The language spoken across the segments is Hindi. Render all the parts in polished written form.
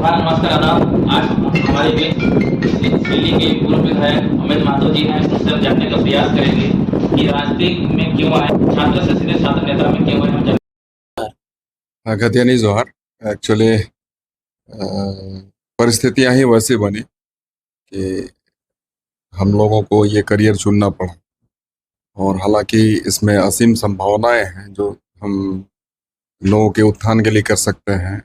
जोहार, नमस्कार, आदाब। आज हमारे बीच दिल्ली के पूर्व विधायक अमित माथुर जी हैं। उनसे हम जानने का प्रयास करेंगे कि राजनीति में क्यों आए, छात्र से सीधे छात्र नेता में क्यों आए। हम गद्यानी जोहार। एक्चुअली परिस्थितियां ही वैसी बनी कि हम लोगों को ये करियर चुनना पड़ा, और हालांकि इसमें असीम संभावनाएं हैं जो हम लोगों के उत्थान के लिए कर सकते हैं,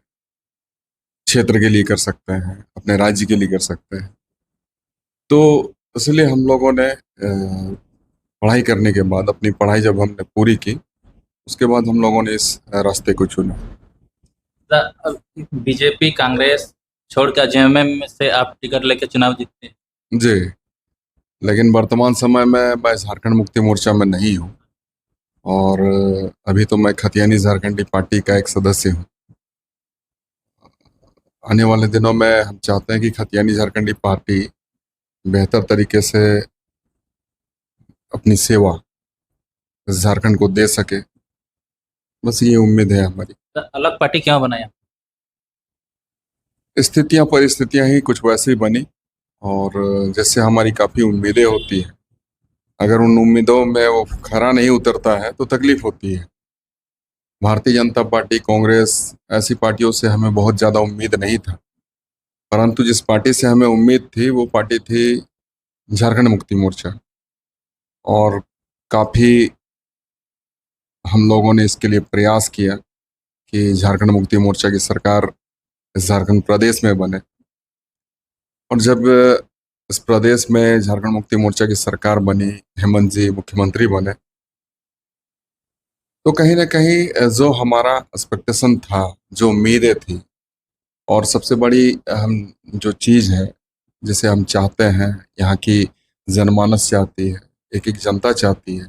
क्षेत्र के लिए कर सकते हैं, अपने राज्य के लिए कर सकते हैं। तो इसलिए हम लोगों ने पढ़ाई करने के बाद, अपनी पढ़ाई जब हमने पूरी की, उसके बाद हम लोगों ने इस रास्ते को चुना। बीजेपी कांग्रेस छोड़कर जेएमएम से आप टिकट लेकर चुनाव जीते। जी, लेकिन वर्तमान समय में मैं झारखंड मुक्ति मोर्चा में नहीं हूँ, और अभी तो मैं खतियानी झारखंडी पार्टी का एक सदस्य हूँ। आने वाले दिनों में हम चाहते हैं कि खतियानी झारखंडी पार्टी बेहतर तरीके से अपनी सेवा झारखंड को दे सके, बस ये उम्मीद है हमारी। अलग पार्टी क्यों बनाया? स्थितियां परिस्थितियां ही कुछ वैसी बनी, और जैसे हमारी काफ़ी उम्मीदें होती हैं, अगर उन उम्मीदों में वो खरा नहीं उतरता है तो तकलीफ होती है। भारतीय जनता पार्टी, कांग्रेस, ऐसी पार्टियों से हमें बहुत ज़्यादा उम्मीद नहीं था, परंतु जिस पार्टी से हमें उम्मीद थी वो पार्टी थी झारखंड मुक्ति मोर्चा, और काफ़ी हम लोगों ने इसके लिए प्रयास किया कि झारखंड मुक्ति मोर्चा की सरकार झारखंड प्रदेश में बने। और जब इस प्रदेश में झारखंड मुक्ति मोर्चा की सरकार बनी, हेमंत जी मुख्यमंत्री बने, तो कहीं ना कहीं जो हमारा एक्सपेक्टेशन था, जो उम्मीदें थी, और सबसे बड़ी हम जो चीज़ है जिसे हम चाहते हैं, यहाँ की जनमानस चाहती है, एक जनता चाहती है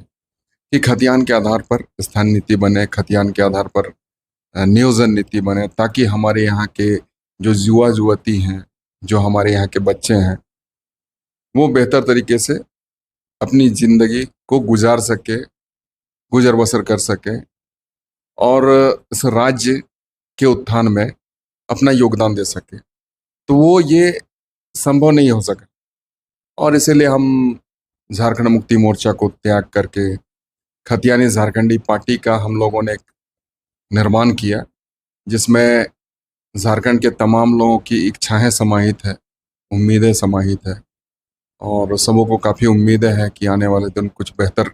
कि खतियान के आधार पर स्थानीय नीति बने, खतियान के आधार पर नियोजन नीति बने, ताकि हमारे यहाँ के जो युवा युवती हैं, जो हमारे यहाँ के बच्चे हैं, वो बेहतर तरीके से अपनी जिंदगी को गुजार सके, गुजर बसर कर सके, और इस राज्य के उत्थान में अपना योगदान दे सके। तो वो ये संभव नहीं हो सका, और इसीलिए हम झारखंड मुक्ति मोर्चा को त्याग करके खतियानी झारखंडी पार्टी का हम लोगों ने एक निर्माण किया, जिसमें झारखंड के तमाम लोगों की इच्छाएं समाहित है, उम्मीदें समाहित है, और सबों को काफ़ी उम्मीदें हैं कि आने वाले दिन कुछ बेहतर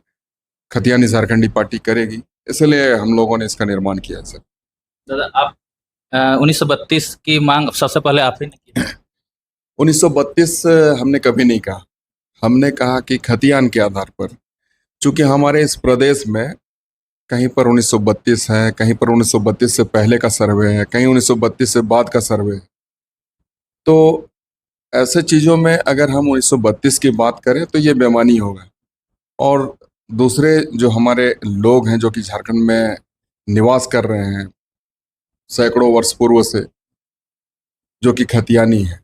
खतियानी झारखंडी पार्टी करेगी। इसलिए हम लोगों ने इसका निर्माण किया है। सर दादा, आप 1932 की मांग सबसे पहले आप ही ने की। 1932 हमने कभी नहीं कहा। हमने कहा कि खतियान के आधार पर, चूंकि हमारे इस प्रदेश में कहीं पर 1932 है, कहीं पर 1932 से पहले का सर्वे है, कहीं 1932 से बाद का सर्वे है। तो ऐसे चीज़ों में अगर हम 1932 की बात करें तो ये बेमानी होगा, और दूसरे जो हमारे लोग हैं जो कि झारखंड में निवास कर रहे हैं सैकड़ों वर्ष पूर्व से, जो कि खतियानी है,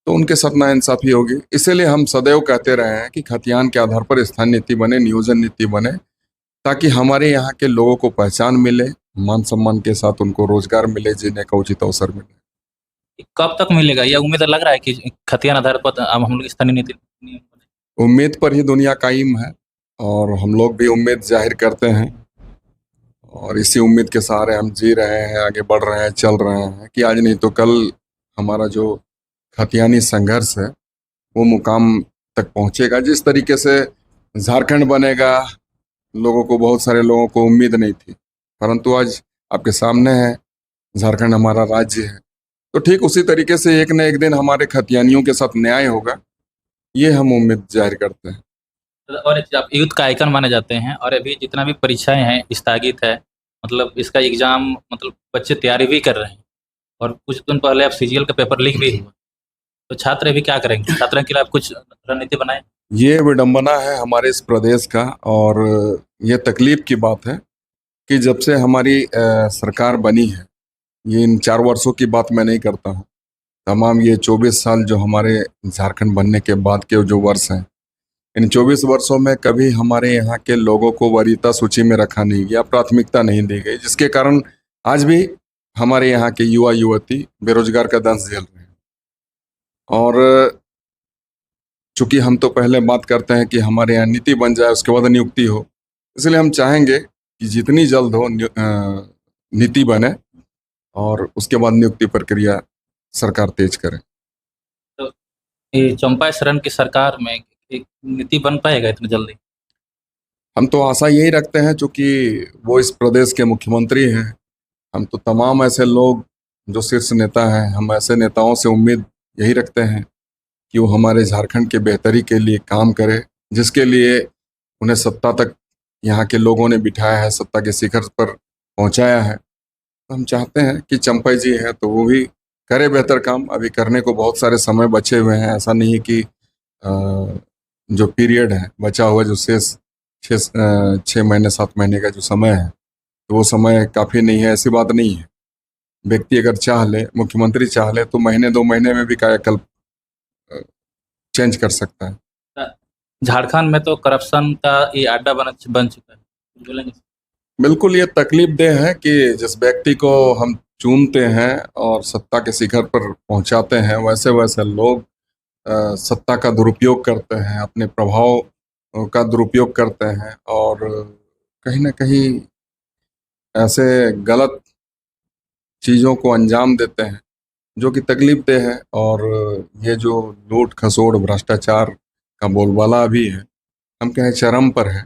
तो उनके साथ नाइंसाफी होगी। इसीलिए हम सदैव कहते रहे हैं कि खतियान के आधार पर स्थानीय नीति बने, नियोजन नीति बने, ताकि हमारे यहाँ के लोगों को पहचान मिले, मान सम्मान के साथ उनको रोजगार मिले, जीने का उचित अवसर मिले। कब तक मिलेगा? यह उम्मीद लग रहा है कि खतियान आधार पर अब हम लोग स्थानीय नीति उम्मीद पर ही दुनिया कायम है, और हम लोग भी उम्मीद जाहिर करते हैं, और इसी उम्मीद के सहारे हम जी रहे हैं, आगे बढ़ रहे हैं, चल रहे हैं कि आज नहीं तो कल हमारा जो खतियानी संघर्ष है वो मुकाम तक पहुंचेगा। जिस तरीके से झारखंड बनेगा, लोगों को, बहुत सारे लोगों को उम्मीद नहीं थी, परंतु आज आपके सामने है, झारखंड हमारा राज्य है। तो ठीक उसी तरीके से एक न एक दिन हमारे खतियानियों के साथ न्याय होगा, ये हम उम्मीद जाहिर करते हैं। और एक चीज़, आप यूथ का आइकन माने जाते हैं, और अभी जितना भी परीक्षाएं हैं स्थगित है, मतलब इसका एग्जाम, मतलब बच्चे तैयारी भी कर रहे हैं, और कुछ दिन पहले आप सीजीएल का पेपर लीक भी हुआ, तो छात्र अभी क्या करेंगे? छात्रों के लिए आप कुछ रणनीति बनाए? ये विडंबना है हमारे इस प्रदेश का, और ये तकलीफ की बात है कि जब से हमारी सरकार बनी है, ये इन 4 वर्षों की बात मैं नहीं करता हूँ, तमाम ये 24 साल जो हमारे झारखंड बनने के बाद के जो वर्ष हैं, इन 24 वर्षों में कभी हमारे यहाँ के लोगों को वरीयता सूची में रखा नहीं गया, प्राथमिकता नहीं दी गई, जिसके कारण आज भी हमारे यहाँ के युवा युवती बेरोजगार का दंश झेल रहे हैं। और चूंकि हम तो पहले बात करते हैं कि हमारे यहाँ नीति बन जाए, उसके बाद नियुक्ति हो, इसलिए हम चाहेंगे कि जितनी जल्द हो नीति बने और उसके बाद नियुक्ति प्रक्रिया सरकार तेज करे। तो ये चंपा शरण की सरकार में एक नीति बन पाएगा इतनी जल्दी? हम तो आशा यही रखते हैं, चूंकि वो इस प्रदेश के मुख्यमंत्री हैं। हम तो तमाम ऐसे लोग जो शीर्ष नेता हैं, हम ऐसे नेताओं से उम्मीद यही रखते हैं कि वो हमारे झारखंड के बेहतरी के लिए काम करे, जिसके लिए उन्हें सत्ता तक यहाँ के लोगों ने बिठाया है, सत्ता के शिखर पर पहुंचाया है। तो हम चाहते हैं कि चंपा जी हैं तो वो भी करे बेहतर काम। अभी करने को बहुत सारे समय बचे हुए हैं, ऐसा नहीं है कि जो पीरियड है बचा हुआ, जो शेष 6 महीने 7 महीने का जो समय है, तो वो समय काफ़ी नहीं है, ऐसी बात नहीं है। व्यक्ति अगर चाह ले, मुख्यमंत्री चाह ले, तो महीने 2 महीने में भी कायाकल्प चेंज कर सकता है। झारखंड में तो करप्शन का ये अड्डा बन चुका है, बोलेंगे? बिल्कुल, ये तकलीफ देह है कि जिस व्यक्ति को हम चुनते हैं और सत्ता के शिखर पर पहुंचाते हैं, वैसे वैसे लोग सत्ता का दुरुपयोग करते हैं, अपने प्रभाव का दुरुपयोग करते हैं और कहीं ना कहीं ऐसे गलत चीज़ों को अंजाम देते हैं जो कि तकलीफ देह है। और ये जो लूट खसोड़ भ्रष्टाचार का बोलबाला भी है, हम कहें चरम पर है,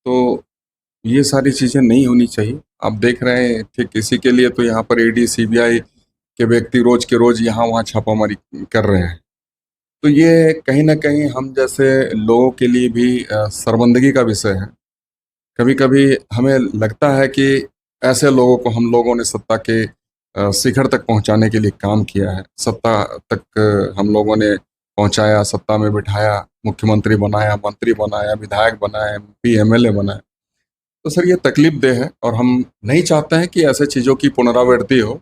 तो ये सारी चीज़ें नहीं होनी चाहिए। आप देख रहे हैं, ठीक इसी के लिए तो यहाँ पर ईडी सीबीआई के व्यक्ति रोज के रोज यहाँ वहाँ छापामारी कर रहे हैं। तो ये कहीं ना कहीं हम जैसे लोगों के लिए भी शर्मिंदगी का विषय है। कभी कभी हमें लगता है कि ऐसे लोगों को हम लोगों ने सत्ता के शिखर तक पहुंचाने के लिए काम किया है, सत्ता तक हम लोगों ने पहुंचाया, सत्ता में बिठाया, मुख्यमंत्री बनाया, मंत्री बनाया, विधायक बनाया, एमपी एमएलए बनाया। तो सर ये तकलीफ देह है और हम नहीं चाहते हैं कि ऐसे चीज़ों की पुनरावृत्ति हो।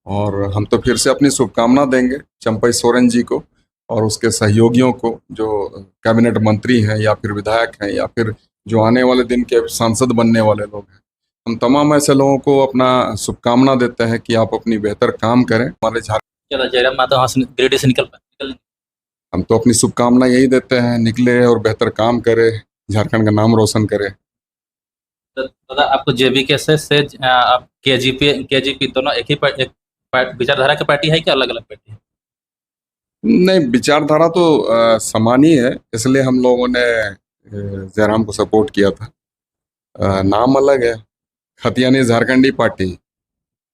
और हम तो फिर से अपनी शुभकामना देंगे चंपई सोरेन जी को और उसके सहयोगियों को, जो कैबिनेट मंत्री हैं या फिर विधायक हैं या फिर जो आने वाले दिन के सांसद बनने वाले लोग हैं। हम तमाम ऐसे लोगों को अपना शुभकामना देते हैं कि आप अपनी बेहतर काम करें। हमारे चलो, जयराम माता वहाँ से गिरिडीह से निकल हम तो अपनी शुभकामना यही देते हैं, निकले और बेहतर काम करे, झारखंड का नाम रोशन करे। तो दादा, आपको जेबीके से आप केजीपी दोनों एक ही विचारधारा की पार्टी है कि अलग अलग पार्टी है? नहीं, विचारधारा तो समान ही है, इसलिए हम लोगों ने जयराम को सपोर्ट किया था। नाम अलग है, खतियानी झारखंडी पार्टी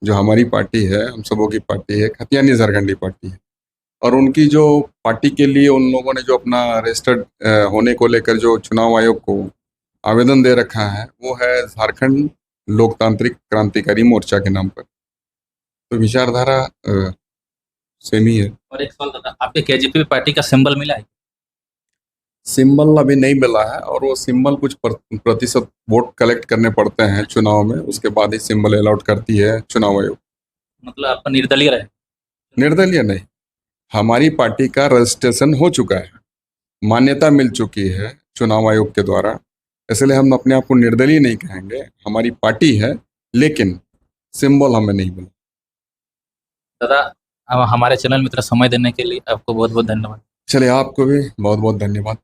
जो हमारी पार्टी है, हम सबों की पार्टी है, खतियानी झारखंडी पार्टी है। और उनकी जो पार्टी के लिए उन लोगों ने जो अपना रजिस्टर्ड होने को लेकर जो चुनाव आयोग को आवेदन दे रखा है, वो है झारखंड लोकतांत्रिक क्रांतिकारी मोर्चा के नाम पर। तो विचारधारा सेम ही है। और एक सवाल दादा, आपके केजीपी पार्टी का सिंबल मिला है? सिंबल अभी नहीं मिला है, और वो सिंबल कुछ प्रतिशत वोट कलेक्ट करने पड़ते हैं चुनाव में, उसके बाद ही सिंबल अलॉट करती है चुनाव आयोग। मतलब आपका निर्दलीय रहे? निर्दलीय नहीं, हमारी पार्टी का रजिस्ट्रेशन हो चुका है, मान्यता मिल चुकी है चुनाव आयोग के द्वारा, इसलिए हम अपने आप को निर्दलीय नहीं कहेंगे। हमारी पार्टी है, लेकिन सिंबल हमें नहीं मिला। दादा, हमारे चैनल में इतना समय देने के लिए आपको बहुत बहुत धन्यवाद। चलिए, आपको भी बहुत बहुत धन्यवाद।